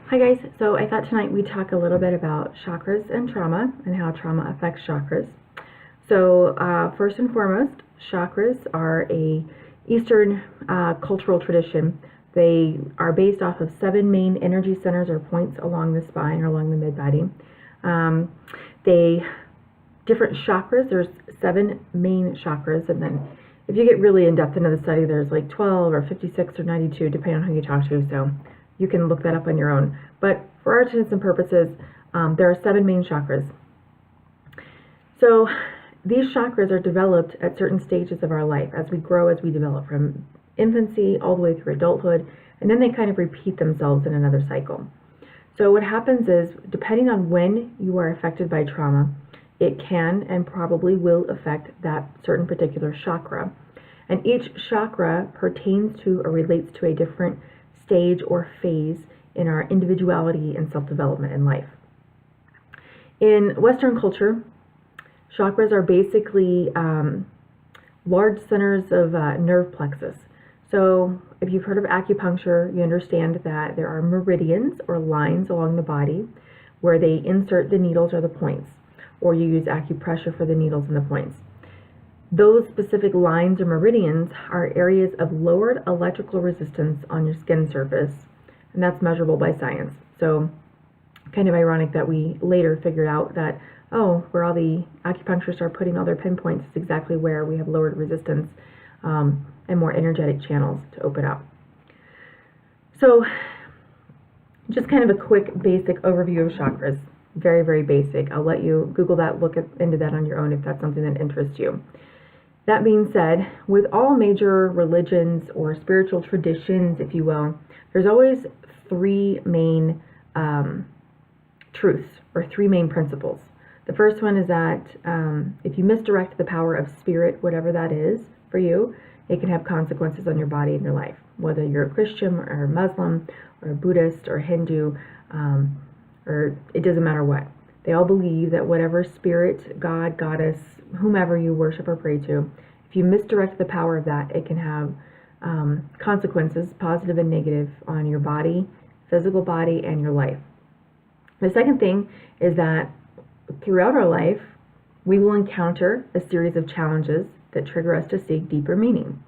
Hi guys, so I thought tonight we'd talk a little bit about chakras and trauma and how trauma affects chakras. So first and foremost, chakras are a Eastern cultural tradition. They are based off of 7 main energy centers or points along the spine or along the mid-body. They different chakras, there's 7 main chakras, and then if you get really in depth into the study, there's like 12 or 56 or 92 depending on who you talk to, so you can look that up on your own. But for our intents and purposes, there are 7 main chakras. So these chakras are developed at certain stages of our life as we grow, as we develop from infancy all the way through adulthood, and then they kind of repeat themselves in another cycle. So what happens is, depending on when you are affected by trauma, it can and probably will affect that certain particular chakra. And each chakra pertains to or relates to a different stage or phase in our individuality and self-development in life. In Western culture, chakras are basically large centers of nerve plexus. So if you've heard of acupuncture, you understand that there are meridians or lines along the body where they insert the needles or the points, or you use acupressure for the needles and the points. Those specific lines or meridians are areas of lowered electrical resistance on your skin surface, and that's measurable by science. So kind of ironic that we later figured out that, where all the acupuncturists are putting all their pinpoints is exactly where we have lowered resistance and more energetic channels to open up. So just kind of a quick basic overview of chakras. Very, very basic. I'll let you Google that, look into that on your own if that's something that interests you. That being said, with all major religions or spiritual traditions, if you will, there's always 3 main truths or 3 main principles. The first one is that if you misdirect the power of spirit, whatever that is for you, it can have consequences on your body and your life, whether you're a Christian or Muslim or a Buddhist or Hindu, or it doesn't matter what. They all believe that whatever spirit, God, goddess, whomever you worship or pray to, if you misdirect the power of that, it can have consequences, positive and negative, on your body, physical body, and your life. The second thing is that throughout our life, we will encounter a series of challenges that trigger us to seek deeper meaning.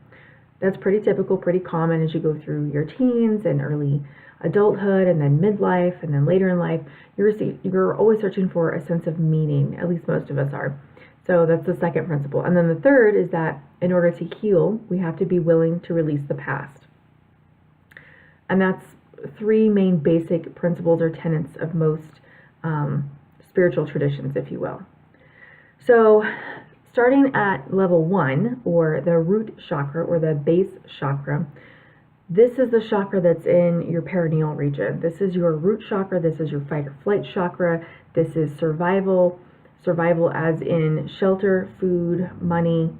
That's pretty typical, pretty common as you go through your teens and early adulthood and then midlife and then later in life. You're always searching for a sense of meaning, at least most of us are. So that's the second principle. And then the third is that in order to heal, we have to be willing to release the past. And that's 3 main basic principles or tenets of most spiritual traditions, if you will. So starting at level 1, or the root chakra or the base chakra, this is the chakra that's in your perineal region. This is your root chakra. This is your fight or flight chakra. This is survival as in shelter, food, money,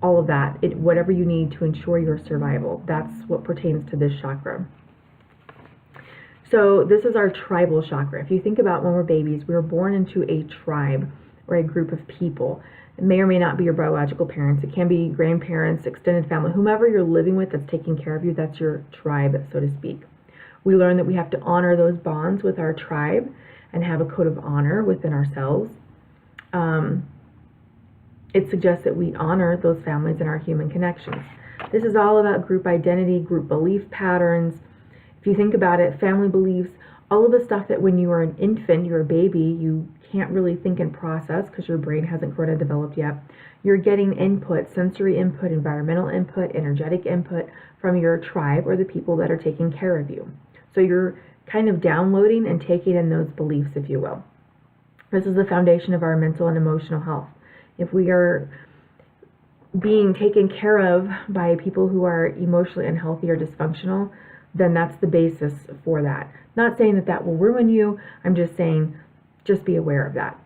all of that. Whatever you need to ensure your survival. That's what pertains to this chakra. So this is our tribal chakra. If you think about when we're babies, we were born into a tribe or a group of people. It may or may not be your biological parents. It can be grandparents, extended family, whomever you're living with that's taking care of you. That's your tribe, so to speak. We learn that we have to honor those bonds with our tribe and have a code of honor within ourselves. It suggests that we honor those families and our human connections. This is all about group identity, group belief patterns. If you think about it, family beliefs, all of the stuff that when you are an infant, you're a baby, you can't really think and process because your brain hasn't grown and developed yet. You're getting input, sensory input, environmental input, energetic input from your tribe or the people that are taking care of you. So you're kind of downloading and taking in those beliefs, if you will. This is the foundation of our mental and emotional health. If we are being taken care of by people who are emotionally unhealthy or dysfunctional, then that's the basis for that. Not saying that that will ruin you. I'm just saying, just be aware of that.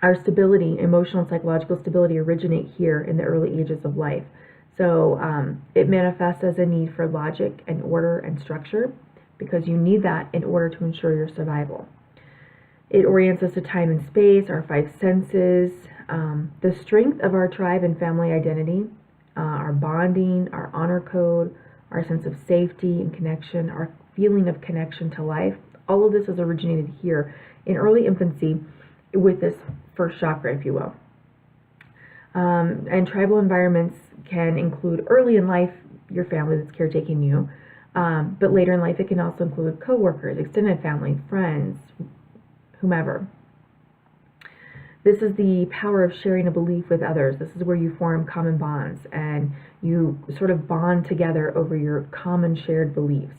Our stability, emotional and psychological stability, originate here in the early ages of life. So it manifests as a need for logic and order and structure, because you need that in order to ensure your survival. It orients us to time and space, our 5 senses, the strength of our tribe and family identity, our bonding, our honor code, our sense of safety and connection, our feeling of connection to life. All of this is originated here in early infancy with this first chakra, if you will. And tribal environments can include early in life your family that's caretaking you, but later in life it can also include coworkers, extended family, friends, whomever. This is the power of sharing a belief with others. This is where you form common bonds and you sort of bond together over your common shared beliefs.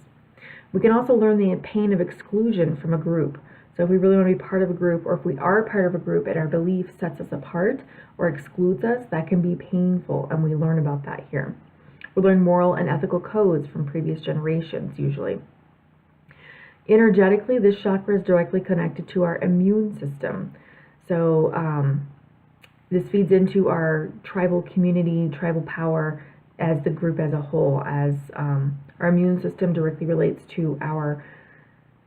We can also learn the pain of exclusion from a group. So if we really want to be part of a group, or if we are part of a group and our belief sets us apart or excludes us, that can be painful, and we learn about that here. We learn moral and ethical codes from previous generations, usually. Energetically, this chakra is directly connected to our immune system. So this feeds into our tribal community, tribal power as the group as a whole, as our immune system directly relates to our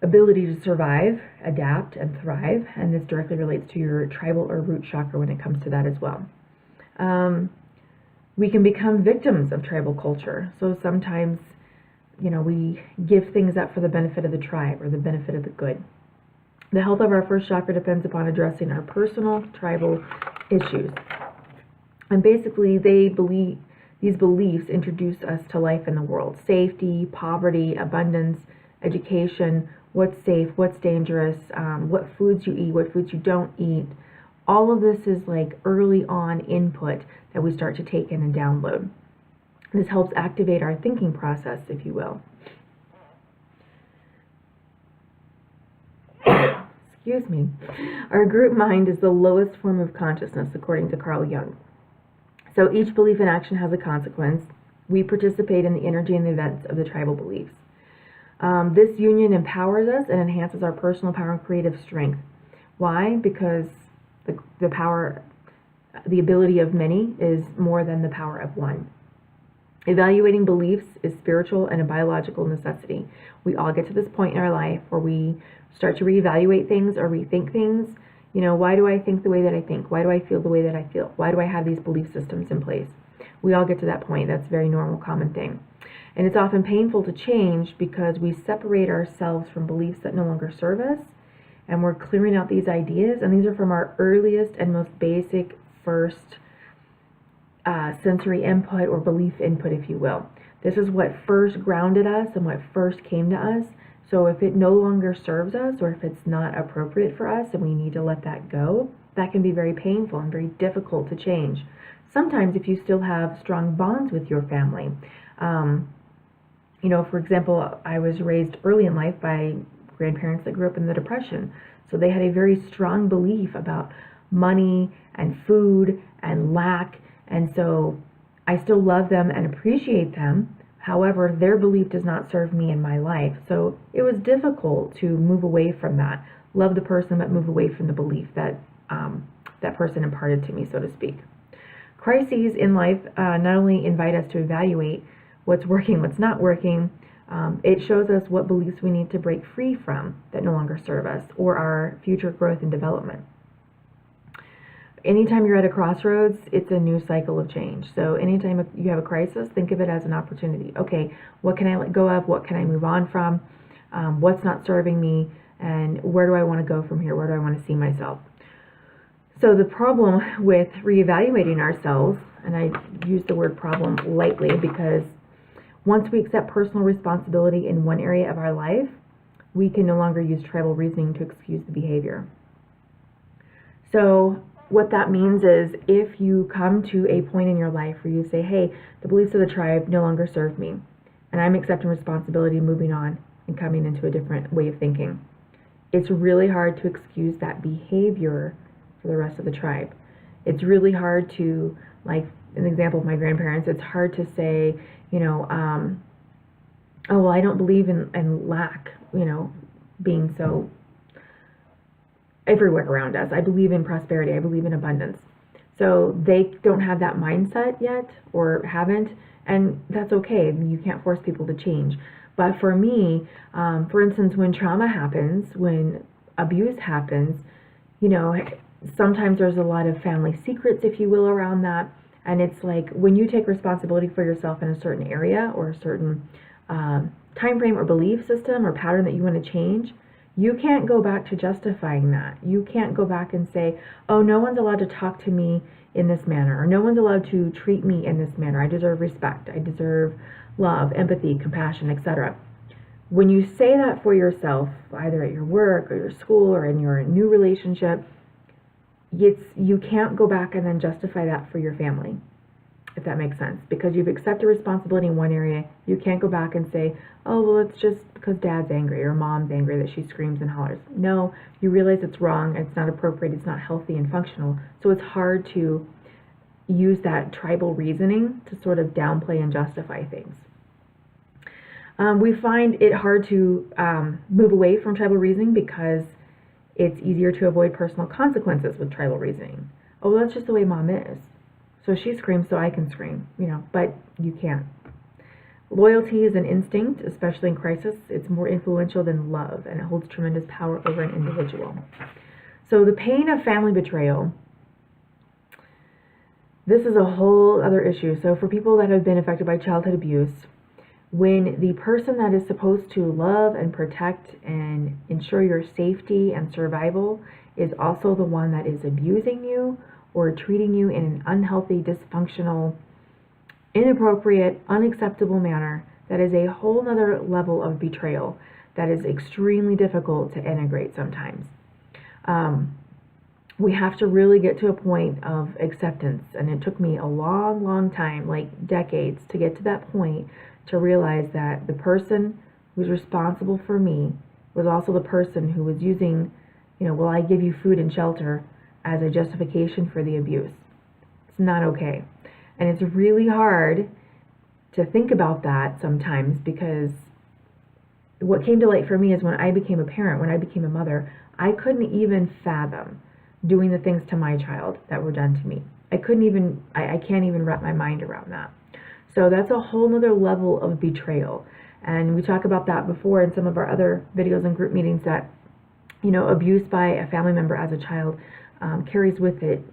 ability to survive, adapt, and thrive, and this directly relates to your tribal or root chakra when it comes to that as well. We can become victims of tribal culture. So sometimes, we give things up for the benefit of the tribe or the benefit of the good. The health of our first chakra depends upon addressing our personal tribal issues. And basically, these beliefs introduce us to life in the world. Safety, poverty, abundance, education, what's safe, what's dangerous, what foods you eat, what foods you don't eat. All of this is like early on input that we start to take in and download. This helps activate our thinking process, if you will. Excuse me. Our group mind is the lowest form of consciousness, according to Carl Jung. So each belief and action has a consequence. We participate in the energy and the events of the tribal beliefs. This union empowers us and enhances our personal power and creative strength. Why? Because the ability of many is more than the power of one. Evaluating beliefs is spiritual and a biological necessity. We all get to this point in our life where we start to reevaluate things or rethink things. Why do I think the way that I think? Why do I feel the way that I feel? Why do I have these belief systems in place? We all get to that point. That's a very normal, common thing. And it's often painful to change because we separate ourselves from beliefs that no longer serve us, and we're clearing out these ideas, and these are from our earliest and most basic first sensory input or belief input, if you will. This is what first grounded us and what first came to us. So if it no longer serves us, or if it's not appropriate for us and we need to let that go, that can be very painful and very difficult to change. Sometimes if you still have strong bonds with your family, for example, I was raised early in life by grandparents that grew up in the Depression. So they had a very strong belief about money and food and lack. And so I still love them and appreciate them. However, their belief does not serve me in my life. So it was difficult to move away from that. Love the person, but move away from the belief that that person imparted to me, so to speak. Crises in life not only invite us to evaluate what's working, what's not working, it shows us what beliefs we need to break free from that no longer serve us or our future growth and development. Anytime you're at a crossroads, it's a new cycle of change. So anytime you have a crisis, think of it as an opportunity. Okay, what can I let go of? What can I move on from? What's not serving me? And where do I want to go from here? Where do I want to see myself? So the problem with reevaluating ourselves, and I use the word problem lightly because once we accept personal responsibility in one area of our life, we can no longer use tribal reasoning to excuse the behavior. So what that means is if you come to a point in your life where you say, hey, the beliefs of the tribe no longer serve me, and I'm accepting responsibility, moving on, and coming into a different way of thinking, it's really hard to excuse that behavior for the rest of the tribe. It's really hard to, like an example of my grandparents, it's hard to say, oh, well, I don't believe in lack, being so everywhere around us. I believe in prosperity. I believe in abundance. So they don't have that mindset yet or haven't, and that's okay. You can't force people to change. But for me, for instance, when trauma happens, when abuse happens, sometimes there's a lot of family secrets, if you will, around that. And it's like when you take responsibility for yourself in a certain area or a certain time frame or belief system or pattern that you want to change, you can't go back to justifying that. You can't go back and say, oh, no one's allowed to talk to me in this manner, or no one's allowed to treat me in this manner. I deserve respect. I deserve love, empathy, compassion, etc. When you say that for yourself, either at your work or your school or in your new relationship, you can't go back and then justify that for your family, if that makes sense. Because you've accepted responsibility in one area, you can't go back and say, oh, well, it's just because dad's angry or mom's angry that she screams and hollers. No, you realize it's wrong, it's not appropriate, it's not healthy and functional. So it's hard to use that tribal reasoning to sort of downplay and justify things. We find it hard to move away from tribal reasoning because it's easier to avoid personal consequences with tribal reasoning. Oh, well, that's just the way mom is. So she screams, so I can scream, but you can't. Loyalty is an instinct, especially in crisis. It's more influential than love, and it holds tremendous power over an individual. So the pain of family betrayal, this is a whole other issue. So for people that have been affected by childhood abuse, when the person that is supposed to love and protect and ensure your safety and survival is also the one that is abusing you or treating you in an unhealthy, dysfunctional, inappropriate, unacceptable manner, that is a whole other level of betrayal that is extremely difficult to integrate sometimes. We have to really get to a point of acceptance, and it took me a long, long time, like decades, to get to that point to realize that the person who's responsible for me was also the person who was using, will I give you food and shelter as a justification for the abuse. It's not okay. And it's really hard to think about that sometimes, because what came to light for me is when I became a parent, when I became a mother, I couldn't even fathom doing the things to my child that were done to me. I can't even wrap my mind around that. So that's a whole nother level of betrayal. And we talk about that before in some of our other videos and group meetings, that, abuse by a family member as a child carries with it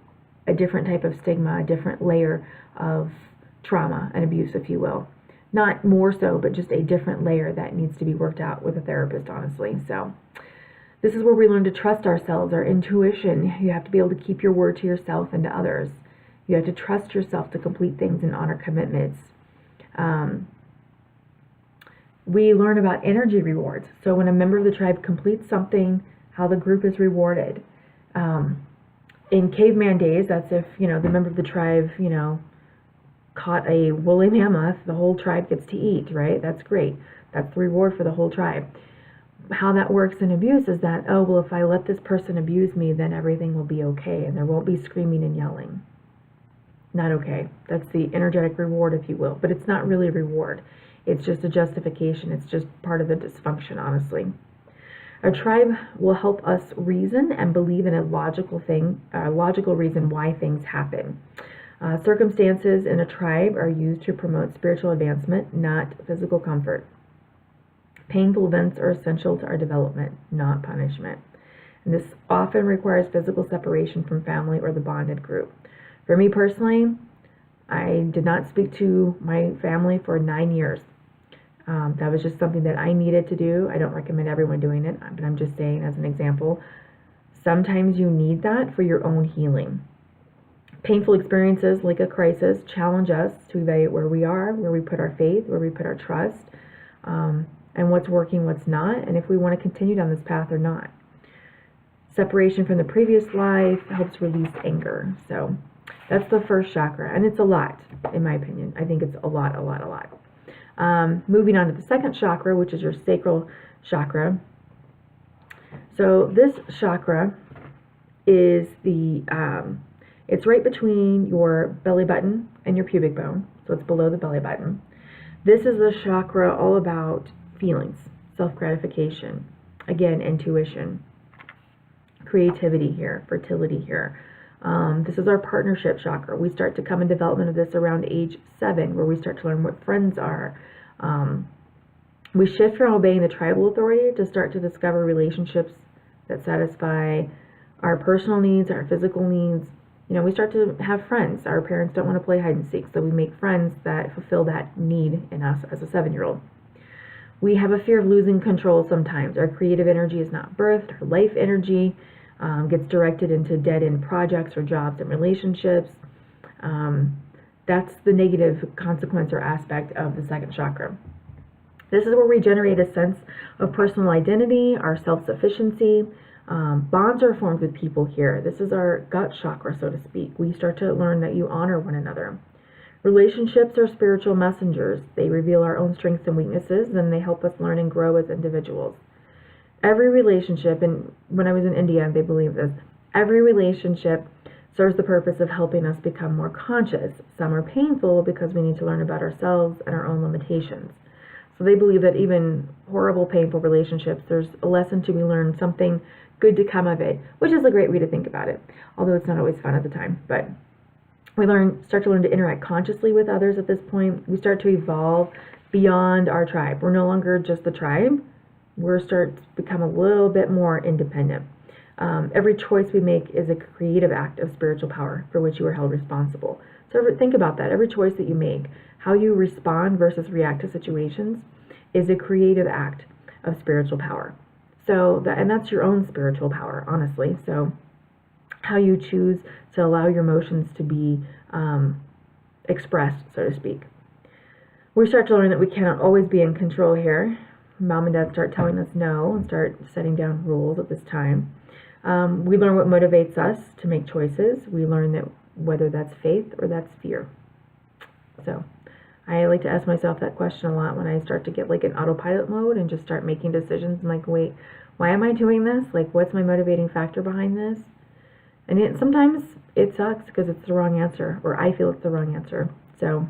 a different type of stigma, a different layer of trauma and abuse, if you will. Not more so, but just a different layer that needs to be worked out with a therapist, honestly. So this is where we learn to trust ourselves, our intuition. You have to be able to keep your word to yourself and to others. You have to trust yourself to complete things and honor commitments. We learn about energy rewards. So when a member of the tribe completes something, how the group is rewarded. In caveman days, that's if, the member of the tribe, caught a woolly mammoth, the whole tribe gets to eat, right? That's great. That's the reward for the whole tribe. How that works in abuse is that, oh, well, if I let this person abuse me, then everything will be okay, and there won't be screaming and yelling. Not okay. That's the energetic reward, if you will. But it's not really a reward. It's just a justification. It's just part of the dysfunction, honestly. A tribe will help us reason and believe in a logical reason why things happen. Circumstances in a tribe are used to promote spiritual advancement, not physical comfort. Painful events are essential to our development, not punishment. And this often requires physical separation from family or the bonded group. For me personally, I did not speak to my family for 9 years. That was just something that I needed to do. I don't recommend everyone doing it, but I'm just saying as an example. Sometimes you need that for your own healing. Painful experiences like a crisis challenge us to evaluate where we are, where we put our faith, where we put our trust, and what's working, what's not, and if we want to continue down this path or not. Separation from the previous life helps release anger. So that's the first chakra, and it's a lot, in my opinion. I think it's a lot. Moving on to the second chakra, which is your sacral chakra. So this chakra is it's right between your belly button and your pubic bone, so it's below the belly button. This is the chakra all about feelings, self-gratification, again, intuition, creativity here, fertility here. This is our partnership chakra. We start to come in development of this around age 7, where we start to learn what friends are. We shift from obeying the tribal authority to start to discover relationships that satisfy our personal needs, our physical needs. We start to have friends. Our parents don't want to play hide and seek, so we make friends that fulfill that need in us as a 7-year-old. We have a fear of losing control sometimes. Our creative energy is not birthed. Our life energy gets directed into dead-end projects or jobs and relationships. That's the negative consequence or aspect of the second chakra. This is where we generate a sense of personal identity, our self-sufficiency. Bonds are formed with people here. This is our gut chakra, so to speak. We start to learn that you honor one another. Relationships are spiritual messengers. They reveal our own strengths and weaknesses, and they help us learn and grow as individuals. Every relationship, and when I was in India, they believe this, every relationship serves the purpose of helping us become more conscious. Some are painful because we need to learn about ourselves and our own limitations. So they believe that even horrible, painful relationships, there's a lesson to be learned, something good to come of it, which is a great way to think about it, although it's not always fun at the time. But we start to learn to interact consciously with others at this point. We start to evolve beyond our tribe. We're no longer just the tribe. We start to become a little bit more independent. Every choice we make is a creative act of spiritual power for which you are held responsible. So think about that. Every choice that you make, how you respond versus react to situations, is a creative act of spiritual power. And that's your own spiritual power, honestly. So how you choose to allow your emotions to be expressed, so to speak. We start to learn that we cannot always be in control here. Mom and Dad start telling us no and start setting down rules at this time. We learn what motivates us to make choices. We learn that whether that's faith or that's fear. So I like to ask myself that question a lot when I start to get like in autopilot mode and just start making decisions. I'm like, wait, why am I doing this? Like, what's my motivating factor behind this? And sometimes it sucks because it's the wrong answer, or I feel it's the wrong answer. So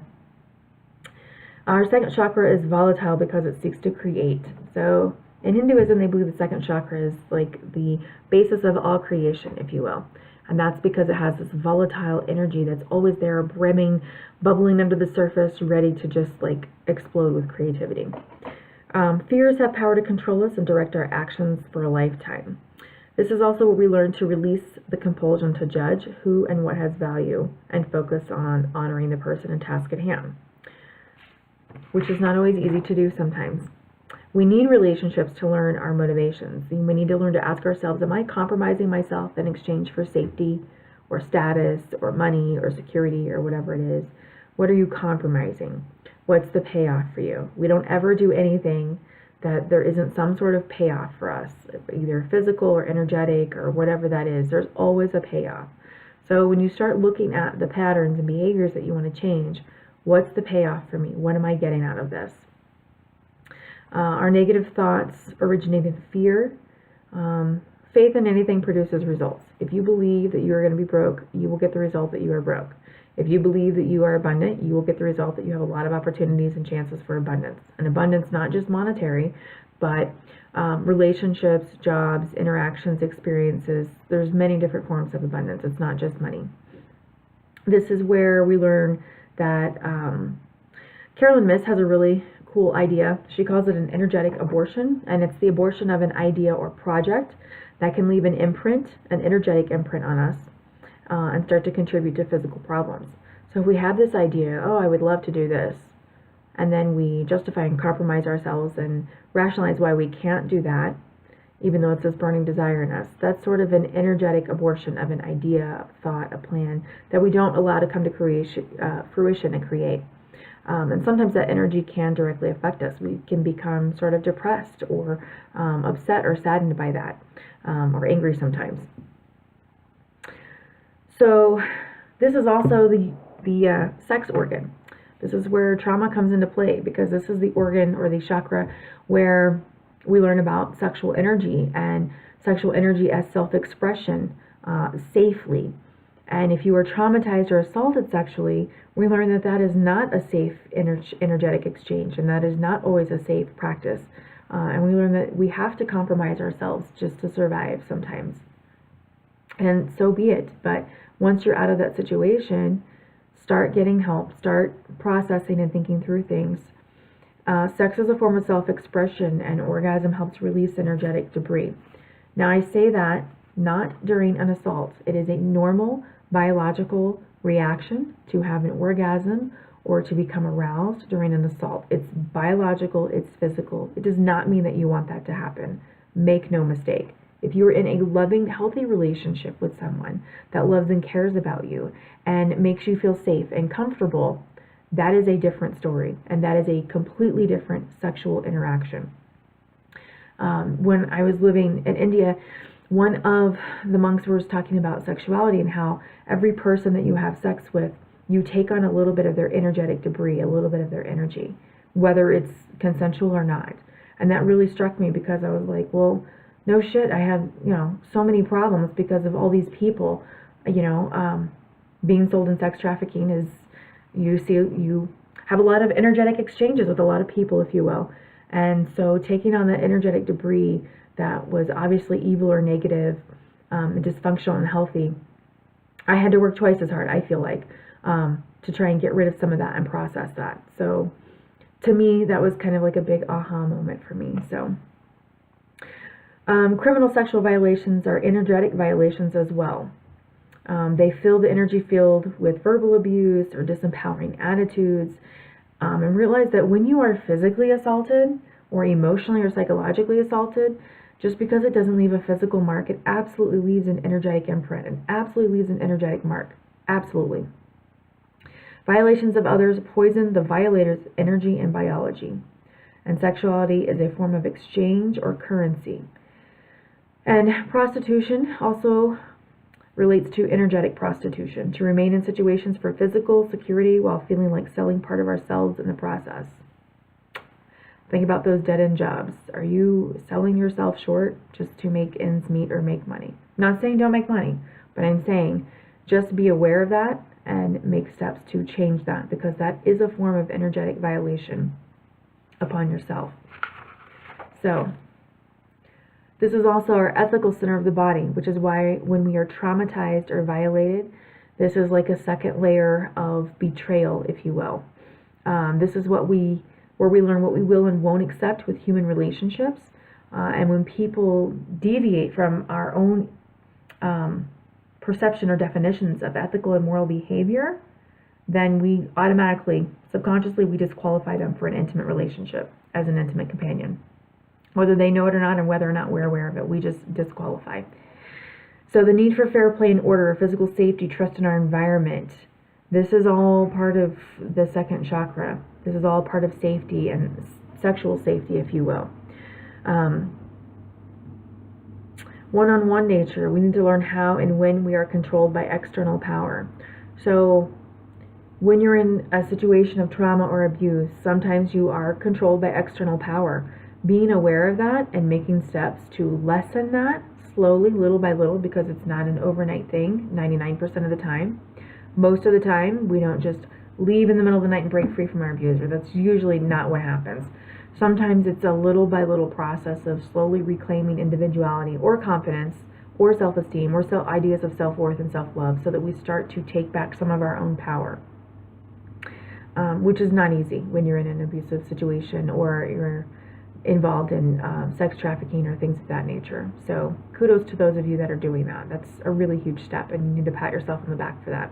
our second chakra is volatile because it seeks to create. So in Hinduism, they believe the second chakra is like the basis of all creation, if you will. And that's because it has this volatile energy that's always there, brimming, bubbling under the surface, ready to just like explode with creativity. Fears have power to control us and direct our actions for a lifetime. This is also where we learn to release the compulsion to judge who and what has value and focus on honoring the person and task at hand, which is not always easy to do sometimes. We need relationships to learn our motivations. We need to learn to ask ourselves, am I compromising myself in exchange for safety or status or money or security or whatever it is? What are you compromising? What's the payoff for you? We don't ever do anything that there isn't some sort of payoff for us, either physical or energetic or whatever that is. There's always a payoff. So when you start looking at the patterns and behaviors that you want to change, what's the payoff for me? What am I getting out of this? Our negative thoughts originate in fear. Faith in anything produces results. If you believe that you are going to be broke, you will get the result that you are broke. If you believe that you are abundant, you will get the result that you have a lot of opportunities and chances for abundance. And abundance, not just monetary, but relationships, jobs, interactions, experiences. There's many different forms of abundance. It's not just money. This is where we learn that Carolyn Myss has a really cool idea. She calls it an energetic abortion, and it's the abortion of an idea or project that can leave an imprint, an energetic imprint on us, and start to contribute to physical problems. So if we have this idea, oh, I would love to do this, and then we justify and compromise ourselves and rationalize why we can't do that, even though it's this burning desire in us, that's sort of an energetic abortion of an idea, a thought, a plan that we don't allow to come to fruition and create. And sometimes that energy can directly affect us. We can become sort of depressed or upset or saddened by that, or angry sometimes. So this is also the sex organ. This is where trauma comes into play, because this is the organ or the chakra where we learn about sexual energy and sexual energy as self-expression safely. And if you are traumatized or assaulted sexually, we learn that that is not a safe energetic exchange, and that is not always a safe practice. And we learn that we have to compromise ourselves just to survive sometimes. And so be it. But once you're out of that situation, start getting help, start processing and thinking through things. Sex is a form of self-expression, and orgasm helps release energetic debris. Now, I say that not during an assault. It is a normal biological reaction to have an orgasm or to become aroused during an assault. It's biological, it's physical. It does not mean that you want that to happen. Make no mistake. If you're in a loving, healthy relationship with someone that loves and cares about you and makes you feel safe and comfortable, that is a different story, and that is a completely different sexual interaction. When I was living in India, one of the monks was talking about sexuality and how every person that you have sex with, you take on a little bit of their energetic debris, a little bit of their energy, whether it's consensual or not. And that really struck me because I was like, well, no shit, I have, so many problems because of all these people, being sold in sex trafficking is, you have a lot of energetic exchanges with a lot of people, if you will. And so taking on that energetic debris that was obviously evil or negative, dysfunctional and unhealthy, I had to work twice as hard, I feel like, to try and get rid of some of that and process that. So to me, that was kind of like a big aha moment for me. So criminal sexual violations are energetic violations as well. They fill the energy field with verbal abuse or disempowering attitudes, and realize that when you are physically assaulted or emotionally or psychologically assaulted, just because it doesn't leave a physical mark, it absolutely leaves an energetic imprint and absolutely leaves an energetic mark. Absolutely. Violations of others poison the violator's energy and biology. And sexuality is a form of exchange or currency. And prostitution also relates to energetic prostitution, to remain in situations for physical security while feeling like selling part of ourselves in the process. Think about those dead-end jobs. Are you selling yourself short just to make ends meet or make money? I'm not saying don't make money, but I'm saying just be aware of that and make steps to change that, because that is a form of energetic violation upon yourself. So this is also our ethical center of the body, which is why when we are traumatized or violated, this is like a second layer of betrayal, if you will. This is where we learn what we will and won't accept with human relationships. And when people deviate from our own perception or definitions of ethical and moral behavior, then we automatically, subconsciously, we disqualify them for an intimate relationship as an intimate companion. Whether they know it or not, and whether or not we're aware of it, we just disqualify. So the need for fair play and order, physical safety, trust in our environment, this is all part of the second chakra. This is all part of safety and sexual safety, if you will. One-on-one nature, we need to learn how and when we are controlled by external power. So when you're in a situation of trauma or abuse, sometimes you are controlled by external power. Being aware of that and making steps to lessen that slowly, little by little, because it's not an overnight thing 99% of the time. Most of the time, we don't just leave in the middle of the night and break free from our abuser. That's usually not what happens. Sometimes it's a little by little process of slowly reclaiming individuality or confidence or self-esteem or ideas of self-worth and self-love, so that we start to take back some of our own power, which is not easy when you're in an abusive situation or you're involved in sex trafficking or things of that nature. So kudos to those of you that are doing that. That's a really huge step, and you need to pat yourself on the back for that.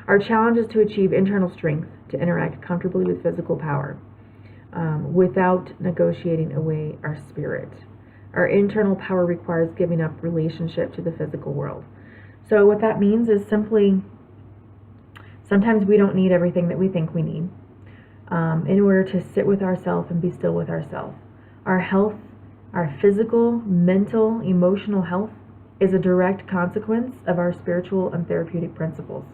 Our challenge is to achieve internal strength to interact comfortably with physical power without negotiating away our spirit. Our internal power requires giving up relationship to the physical world. So what that means is simply, sometimes we don't need everything that we think we need. In order to sit with ourselves and be still with ourselves. Our health, our physical, mental, emotional health is a direct consequence of our spiritual and therapeutic principles.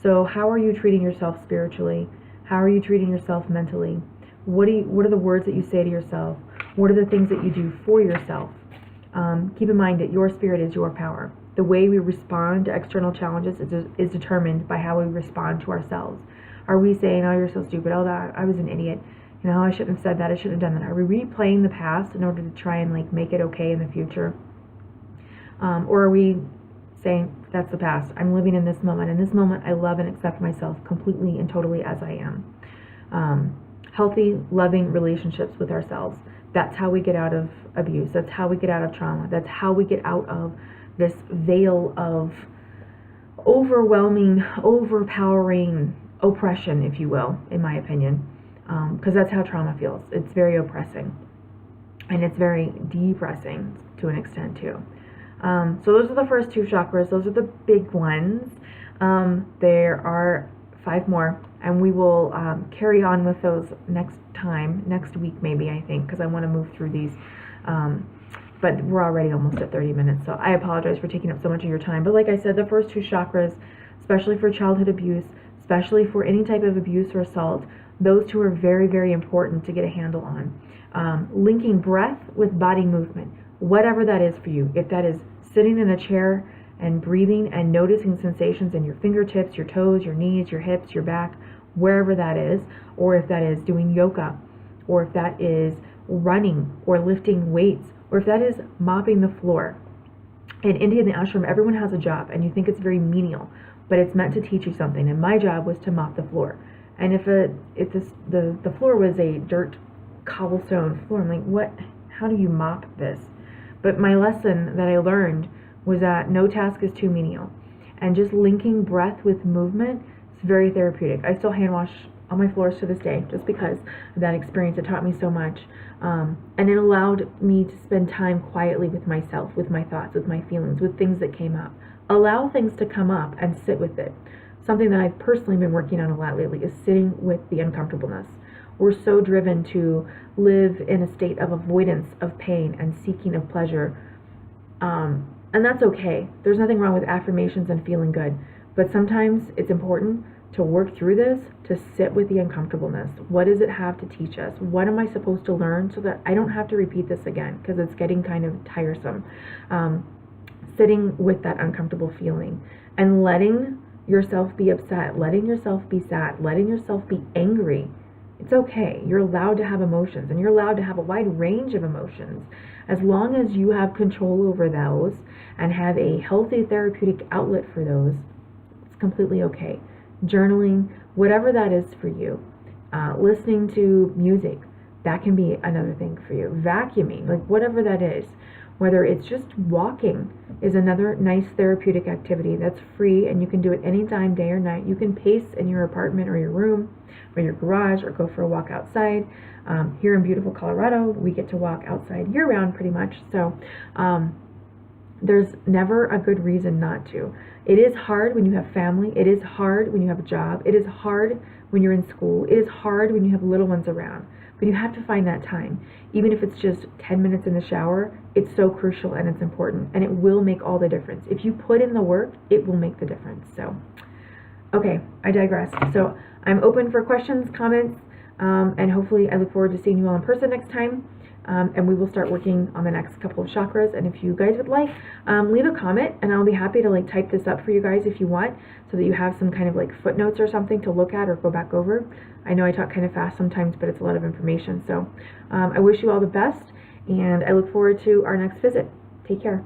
So how are you treating yourself spiritually? How are you treating yourself mentally? What are the words that you say to yourself? What are the things that you do for yourself? Keep in mind that your spirit is your power. The way we respond to external challenges is determined by how we respond to ourselves. Are we saying, oh, you're so stupid, oh, that I was an idiot, I shouldn't have said that, I shouldn't have done that? Are we replaying the past in order to try and make it okay in the future? Or are we saying, that's the past, I'm living in this moment. In this moment, I love and accept myself completely and totally as I am. Healthy, loving relationships with ourselves. That's how we get out of abuse. That's how we get out of trauma. That's how we get out of this veil of overwhelming, overpowering, oppression, if you will, in my opinion, because that's how trauma feels. It's very oppressing, and it's very depressing to an extent too. So those are the first 2 chakras. Those are the big ones. There are 5 more, and we will carry on with those next week maybe, I think, because I want to move through these. But we're already almost at 30 minutes, so I apologize for taking up so much of your time. But like I said, the first 2 chakras, especially for childhood abuse, especially for any type of abuse or assault, those 2 are very, very important to get a handle on. Linking breath with body movement, whatever that is for you. If that is sitting in a chair and breathing and noticing sensations in your fingertips, your toes, your knees, your hips, your back, wherever that is, or if that is doing yoga, or if that is running or lifting weights, or if that is mopping the floor. In India, in the ashram, everyone has a job, and you think it's very menial, but it's meant to teach you something. And my job was to mop the floor. And if the floor was a dirt cobblestone floor, I'm like, what? How do you mop this? But my lesson that I learned was that no task is too menial, and just linking breath with movement is very therapeutic. I still hand wash on my floors to this day, just because of that experience. It taught me so much, and it allowed me to spend time quietly with myself, with my thoughts, with my feelings, with things that came up. Allow things to come up and sit with it. Something that I've personally been working on a lot lately is sitting with the uncomfortableness. We're so driven to live in a state of avoidance of pain and seeking of pleasure, and that's okay. There's nothing wrong with affirmations and feeling good, but sometimes it's important to work through this, to sit with the uncomfortableness. What does it have to teach us? What am I supposed to learn so that I don't have to repeat this again, because it's getting kind of tiresome. Sitting with that uncomfortable feeling and letting yourself be upset, letting yourself be sad, letting yourself be angry. It's okay. You're allowed to have emotions, and you're allowed to have a wide range of emotions. As long as you have control over those and have a healthy therapeutic outlet for those, it's completely okay. Journaling, whatever that is for you. Listening to music, that can be another thing for you. Vacuuming, like whatever that is. Whether it's just walking is another nice therapeutic activity that's free, and you can do it anytime, day or night. You can pace in your apartment or your room or your garage, or go for a walk outside. Here in beautiful Colorado, we get to walk outside year-round pretty much, so there's never a good reason not to. It is hard when you have family. It is hard when you have a job. It is hard when you're in school. It is hard when you have little ones around. But you have to find that time. Even if it's just 10 minutes in the shower, it's so crucial and it's important. And it will make all the difference. If you put in the work, it will make the difference. So, okay, I digress. So I'm open for questions, comments, and hopefully I look forward to seeing you all in person next time. And we will start working on the next couple of chakras. And if you guys would like, leave a comment, and I'll be happy to like type this up for you guys if you want, so that you have some kind of like footnotes or something to look at or go back over. I know I talk kind of fast sometimes, but it's a lot of information. So I wish you all the best, and I look forward to our next visit. Take care.